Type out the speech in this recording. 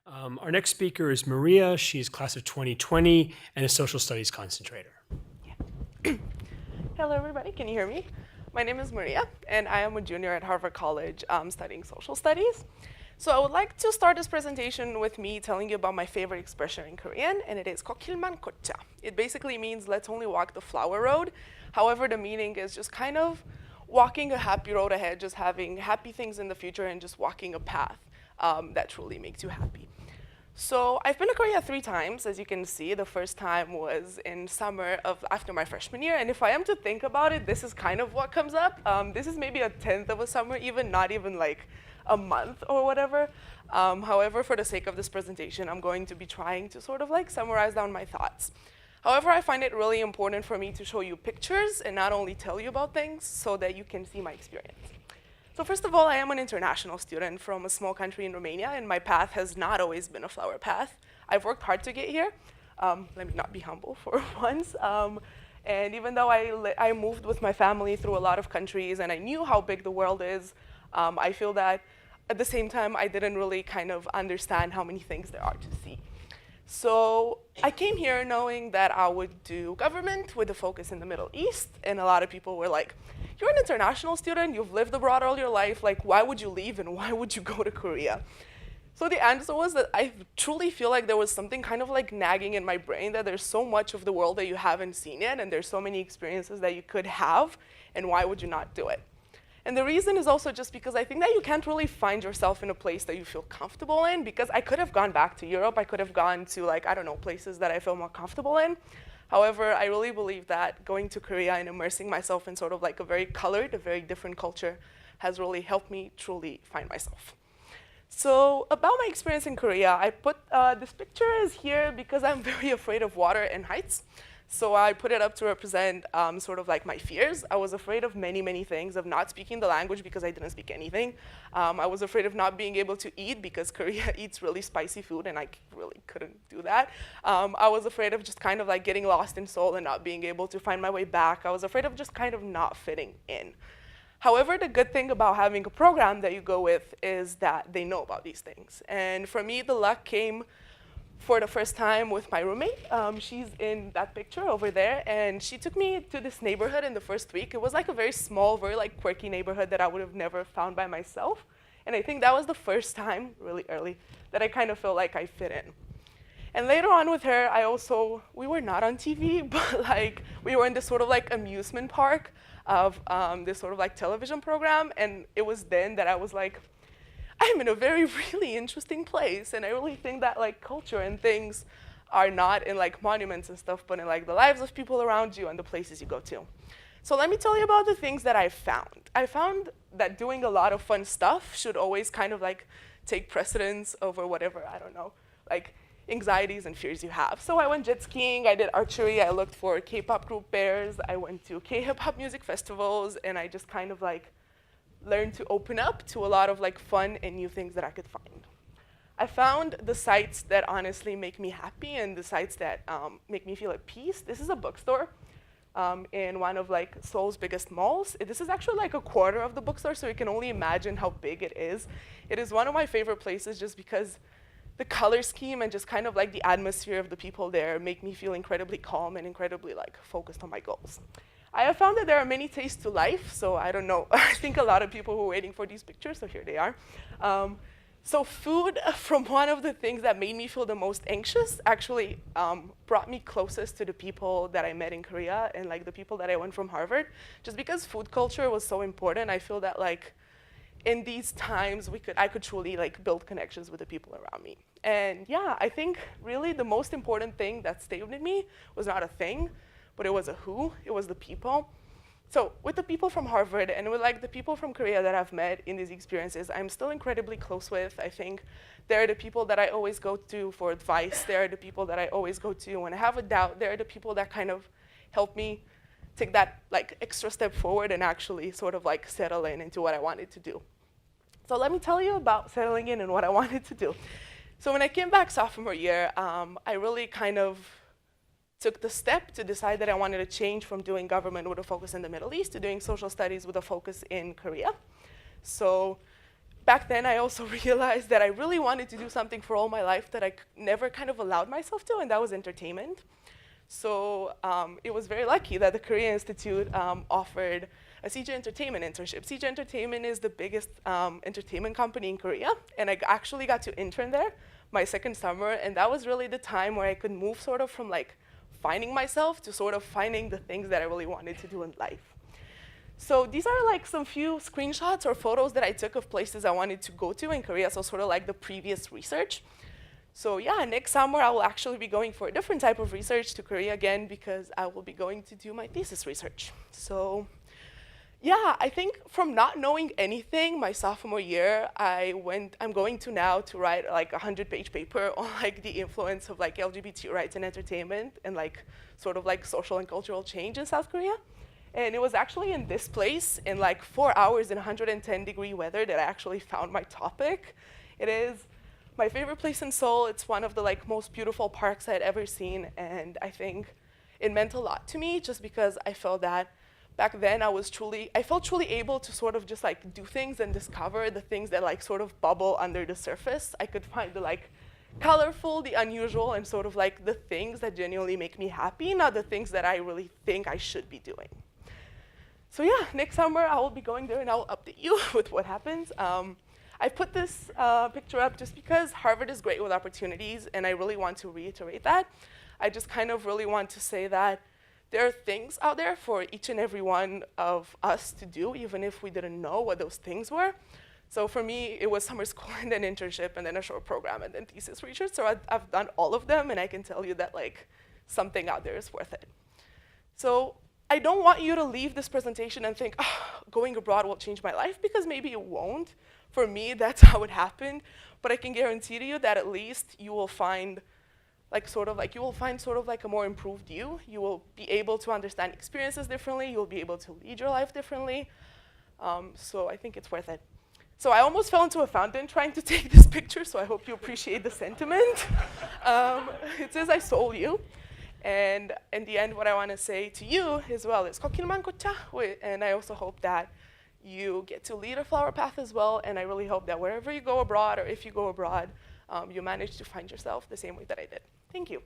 Our next speaker is Maria. She's class of 2020 and a social studies concentrator. Hello, everybody. Can you hear me? My name is Maria, and I am a junior at Harvard College studying social studies. So I would like to start this presentation with me telling you about my favorite expression in Korean, and it is kokilman kocha. It basically means let's only walk the flower road. However, the meaning is just kind of walking a happy road ahead, just having happy things in the future and just walking a path that truly makes you happy. So I've been to Korea 3 times, as you can see. The first time was in summer of after my freshman year, and if I am to think about it, this is kind of what comes up. This is maybe a 10th of a summer, even not even like a month or whatever. However, for the sake of this presentation, I'm going to be trying to sort of like summarize down my thoughts. However, I find it really important for me to show you pictures and not only tell you about things so that you can see my experience. So first of all, I am an international student from a small country in Romania, and my path has not always been a flower path. I've worked hard to get here. Let me not be humble for once. And even though I moved with my family through a lot of countries and I knew how big the world is, I feel that at the same time, I didn't really kind of understand how many things there are to see. So I came here knowing that I would do government with a focus in the Middle East, and a lot of people were like, you're an international student, you've lived abroad all your life, like why would you leave and why would you go to Korea? So the answer was that I truly feel like there was something kind of like nagging in my brain that there's so much of the world that you haven't seen yet, and there's so many experiences that you could have, and why would you not do it? And the reason is also just because I think that you can't really find yourself in a place that you feel comfortable in, because I could have gone back to Europe, I could have gone to like, I don't know, places that I feel more comfortable in. However, I really believe that going to Korea and immersing myself in sort of like a very colored, a very different culture has really helped me truly find myself. So about my experience in Korea, I put this picture is here because I'm very afraid of water and heights. So I put it up to represent sort of like my fears. I was afraid of many, many things, of not speaking the language because I didn't speak anything. I was afraid of not being able to eat because Korea eats really spicy food and I really couldn't do that. I was afraid of just kind of like getting lost in Seoul and not being able to find my way back. I was afraid of just kind of not fitting in. However, the good thing about having a program that you go with is that they know about these things. And for me, the luck came for the first time with my roommate. She's in that picture over there, and she took me to this neighborhood in the first week. It was like a very small, very like quirky neighborhood that I would have never found by myself. And I think that was the first time, really early, that I kind of felt like I fit in. And later on with her, we were not on TV, but like we were in this sort of like amusement park of this sort of like television program. And it was then that I was like, I'm in a very, really interesting place. And I really think that like culture and things are not in like monuments and stuff, but in like the lives of people around you and the places you go to. So let me tell you about the things that I found. I found that doing a lot of fun stuff should always kind of like take precedence over whatever, I don't know, like anxieties and fears you have. So I went jet skiing, I did archery, I looked for K-pop group pairs, I went to K-hip hop music festivals, and I just kind of like learned to open up to a lot of like fun and new things that I could find. I found the sites that honestly make me happy and the sites that make me feel at peace. This is a bookstore in one of like Seoul's biggest malls. This is actually like a quarter of the bookstore, so you can only imagine how big it is. It is one of my favorite places just because the color scheme and just kind of like the atmosphere of the people there make me feel incredibly calm and incredibly like focused on my goals. I have found that there are many tastes to life, so I don't know. I think a lot of people were waiting for these pictures, so here they are. So food, from one of the things that made me feel the most anxious, actually brought me closest to the people that I met in Korea and like the people that I went from Harvard. Just because food culture was so important, I feel that like in these times I could truly like build connections with the people around me. And yeah, I think really the most important thing that stayed with me was not a thing, but it was a who, it was the people. So with the people from Harvard and with like the people from Korea that I've met in these experiences, I'm still incredibly close with. I think they're the people that I always go to for advice. They're the people that I always go to when I have a doubt. They're the people that kind of help me take that like extra step forward and actually sort of like settle in into what I wanted to do. So let me tell you about settling in and what I wanted to do. So when I came back sophomore year, I really kind of took the step to decide that I wanted to change from doing government with a focus in the Middle East to doing social studies with a focus in Korea. So back then I also realized that I really wanted to do something for all my life that I never kind of allowed myself to, and that was entertainment. So it was very lucky that the Korea Institute offered a CJ Entertainment internship. CJ Entertainment is the biggest entertainment company in Korea, and I actually got to intern there my second summer, and that was really the time where I could move sort of from like finding myself to sort of finding the things that I really wanted to do in life. So these are like some few screenshots or photos that I took of places I wanted to go to in Korea, so sort of like the previous research. So yeah, next summer I will actually be going for a different type of research to Korea again because I will be going to do my thesis research. So yeah, I think from not knowing anything my sophomore year, I'm going to now to write like a 100-page paper on like the influence of like LGBT rights in entertainment and like sort of like social and cultural change in South Korea. And it was actually in this place in like 4 hours in 110-degree weather that I actually found my topic. It is my favorite place in Seoul. It's one of the like most beautiful parks I'd ever seen, and I think it meant a lot to me just because I felt that back then I felt truly able to sort of just like do things and discover the things that like sort of bubble under the surface. I could find the like colorful, the unusual, and sort of like the things that genuinely make me happy, not the things that I really think I should be doing. So yeah, next summer I will be going there and I will update you with what happens. I put this picture up just because Harvard is great with opportunities, and I really want to reiterate that. I just kind of really want to say that there are things out there for each and every one of us to do, even if we didn't know what those things were. So for me, it was summer school and then internship and then a short program and then thesis research. So I've done all of them, and I can tell you that like something out there is worth it. So I don't want you to leave this presentation and think, oh, going abroad will change my life, because maybe it won't. For me, that's how it happened. But I can guarantee to you that at least you will find sort of like a more improved you. You will be able to understand experiences differently. You'll be able to lead your life differently. So I think it's worth it. So I almost fell into a fountain trying to take this picture, so I hope you appreciate the sentiment. It says I sold you. And in the end, what I want to say to you as well is kokilman kocha, and I also hope that you get to lead a flower path as well, and I really hope that wherever you go abroad, or if you go abroad, you manage to find yourself the same way that I did. Thank you.